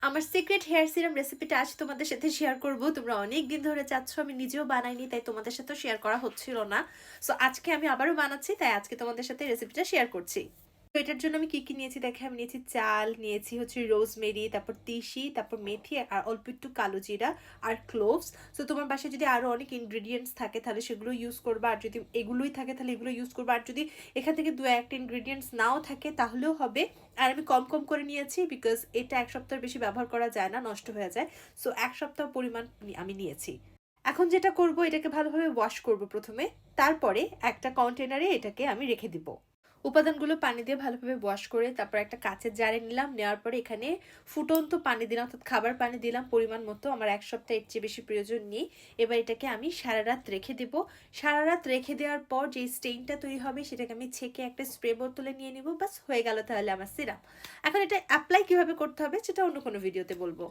আমার secret hair serum রেসিপিটা আজ তোমাদের সাথে শেয়ার করব। তোমরা অনেক দিন ধরে চাচ্ছ, আমি নিজেও বানাইনি, তাই তোমাদের সাথেও শেয়ার করা হচ্ছিল না। সো আজকে আমি আবারও বানাচ্ছি, তাই আজকে তোমাদের সাথে রেসিপিটা শেয়ার করছি। তো এটার জন্য আমি কি কি নিয়েছি দেখে, আমি নিয়েছি চাল, নিয়েছি হচ্ছে রোজমেরি, তারপর তিসি, তারপর মেথি, আর অল্প একটু কালো জিরা আর ক্লোভস। সো তোমার বাসায় যদি আরও অনেক ইনগ্রিডিয়েন্টস থাকে তাহলে সেগুলো ইউজ করবা, আর যদি এগুলোই থাকে তাহলে এগুলো ইউজ করবা, আর যদি এখান থেকে দু একটা ইনগ্রিডিয়েন্টস নাও থাকে তাহলেও হবে। আর আমি কম কম করে নিয়েছি, বিকজ এটা এক সপ্তাহের বেশি ব্যবহার করা যায় না, নষ্ট হয়ে যায়। সো এক সপ্তাহ পরিমাণ আমি নিয়েছি। এখন যেটা করব, এটাকে ভালোভাবে ওয়াশ করব প্রথমে, তারপরে একটা কন্টেনারে এটাকে আমি রেখে দিব। উপাদানগুলো পানি দিয়ে ভালোভাবে ওয়াশ করে তারপর একটা কাঁচের জারে নিলাম, নেওয়ার পরে এখানে ফুটন্ত পানি দিলাম, অর্থাৎ খাবার পানি দিলাম পরিমাণ মতো। আমার এক সপ্তাহ এর চেয়ে বেশি প্রয়োজন নেই। এবার এটাকে আমি সারা রাত রেখে দেবো। সারা রাত রেখে দেওয়ার পর যে স্টেইনটা তৈরি হবে সেটাকে আমি ছেঁকে একটা স্প্রে বোতলে নিয়ে নিব, বাস হয়ে গেল তাহলে আমার সিরাম। এখন এটা অ্যাপ্লাই কিভাবে করতে হবে সেটা অন্য কোনো ভিডিওতে বলবো।